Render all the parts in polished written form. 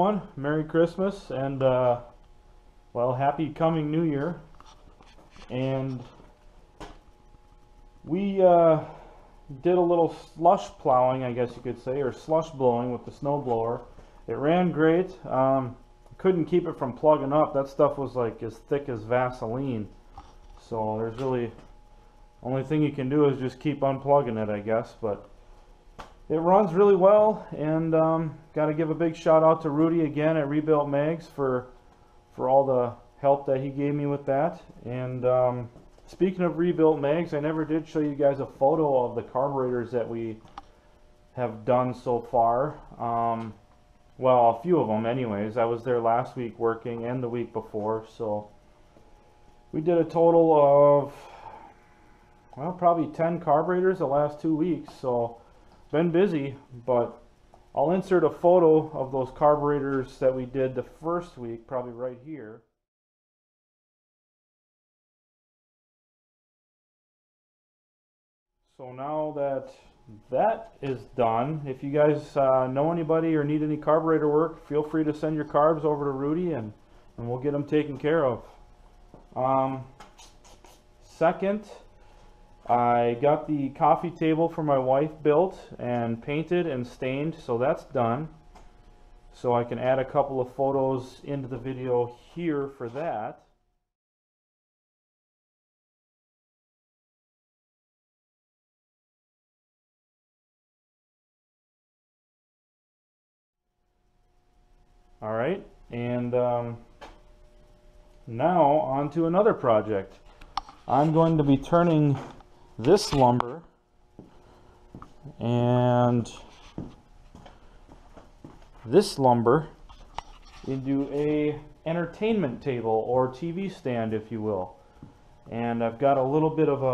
everyone. Merry Christmas and well, happy coming New Year. And we did a little slush plowing, I guess you could say, or slush blowing with the snow blower. It ran great. Couldn't keep it from plugging up. That stuff was like as thick as Vaseline. So there's really only thing you can do is just keep unplugging it, I guess. But it runs really well, and got to give a big shout out to Rudy again at Rebuilt Mags for all the help that he gave me with that. And speaking of Rebuilt Mags, I never did show you guys a photo of the carburetors that we have done so far. Well, a few of them anyways. I was there last week working and the week before, so we did a total of, well, probably 10 carburetors the last 2 weeks. So been busy, but I'll insert a photo of those carburetors that we did the first week, probably right here. So now that that is done, if you guys know anybody or need any carburetor work, feel free to send your carbs over to Rudy and we'll get them taken care of. Second, I got the coffee table for my wife built and painted and stained, so that's done. So I can add a couple of photos into the video here for that. Alright, and now on to another project. I'm going to be turning this lumber and this lumber into a entertainment table or TV stand, if you will. And I've got a little bit of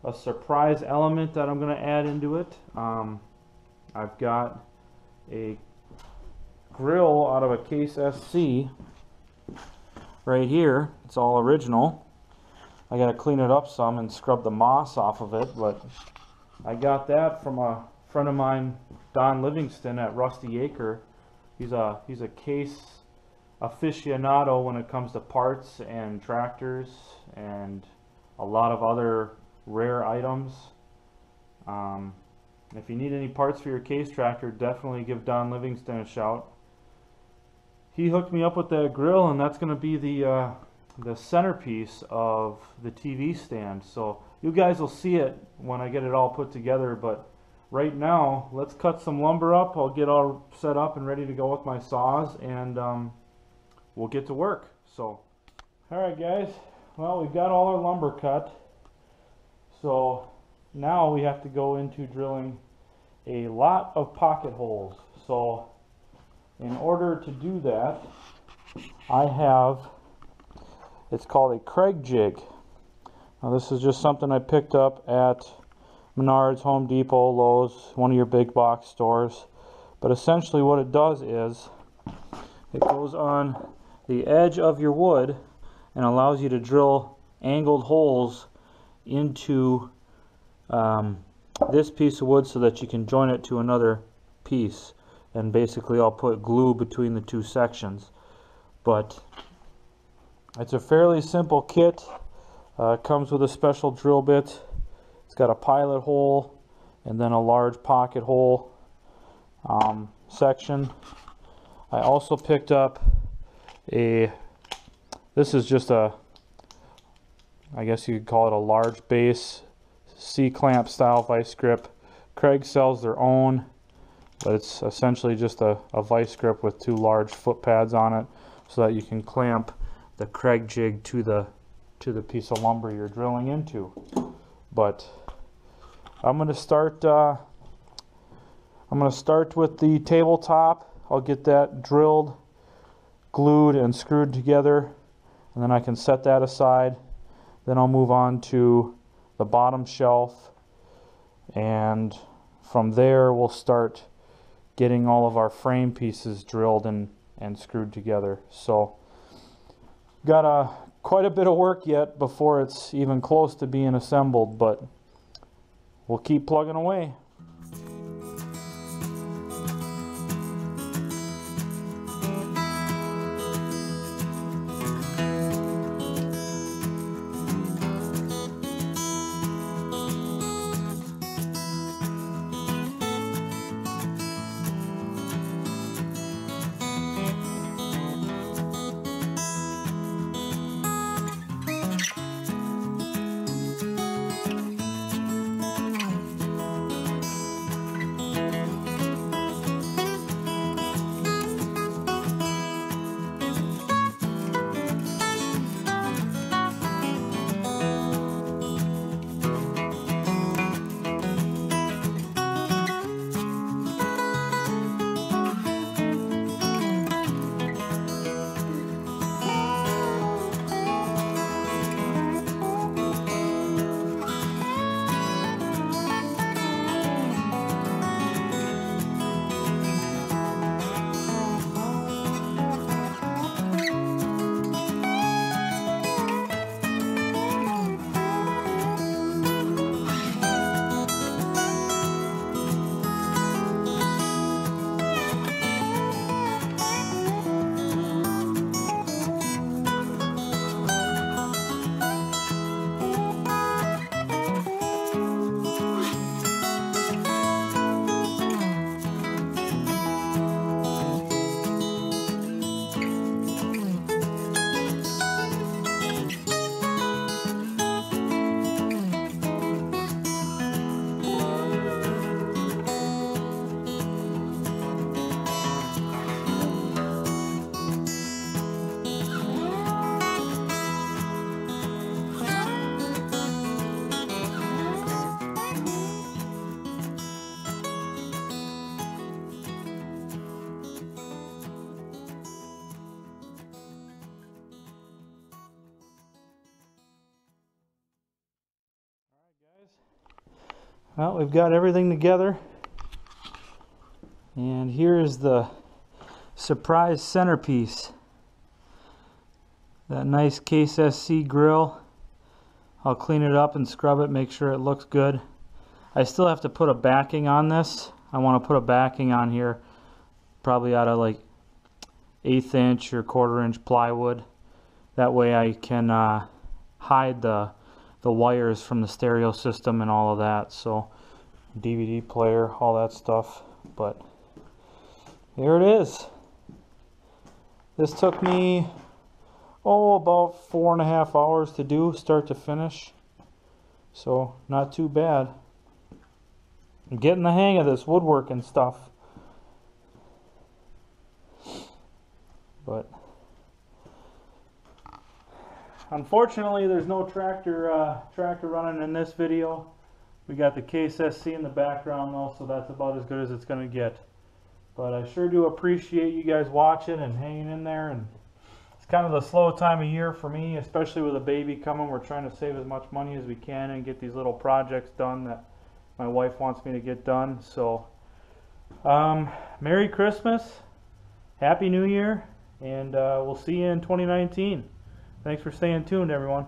a surprise element that I'm going to add into it. I've got a grill out of a Case SC right here. It's all original. I gotta clean it up some and scrub the moss off of it, but I got that from a friend of mine, Don Livingston at Rusty Acre. He's a Case aficionado when it comes to parts and tractors and a lot of other rare items. If you need any parts for your Case tractor, definitely give Don Livingston a shout. He hooked me up with that grill, and that's going to be the centerpiece of the TV stand. So you guys will see it when I get it all put together, but right now let's cut some lumber up. I'll get all set up and ready to go with my saws, and we'll get to work. So alright guys, well, we've got all our lumber cut, so now we have to go into drilling a lot of pocket holes. So in order to do that, I have, it's called a Craig jig. Now this is just something I picked up at Menards, Home Depot, Lowe's, one of your big box stores. But essentially what it does is it goes on the edge of your wood and allows you to drill angled holes into this piece of wood so that you can join it to another piece. And basically I'll put glue between the two sections. But it's a fairly simple kit. It comes with a special drill bit. It's got a pilot hole and then a large pocket hole section. I also picked up this is just a, I guess you could call it a large base C-clamp style vice grip. Craig sells their own, but it's essentially just a vice grip with two large foot pads on it so that you can clamp the Craig jig to the piece of lumber you're drilling into. But I'm going to start with the tabletop. I'll get that drilled, glued, and screwed together, and then I can set that aside. Then I'll move on to the bottom shelf, and from there we'll start getting all of our frame pieces drilled and screwed together. So got quite a bit of work yet before it's even close to being assembled, but we'll keep plugging away. Well, we've got everything together, and here is the surprise centerpiece. That nice Case SC grill. I'll clean it up and scrub it, make sure it looks good. I still have to put a backing on this. I want to put a backing on here, probably out of like 1/8 inch or 1/4 inch plywood. That way I can hide the wires from the stereo system and all of that. So DVD player, all that stuff. But here it is. This took me about 4.5 hours to do, start to finish. So not too bad. I'm getting the hang of this woodworking stuff. But unfortunately, there's no tractor running in this video. We got the Case SC in the background though, so that's about as good as it's going to get. But I sure do appreciate you guys watching and hanging in there. And it's kind of the slow time of year for me, especially with a baby coming. We're trying to save as much money as we can and get these little projects done that my wife wants me to get done. So Merry Christmas, Happy New Year, and we'll see you in 2019. Thanks for staying tuned, everyone.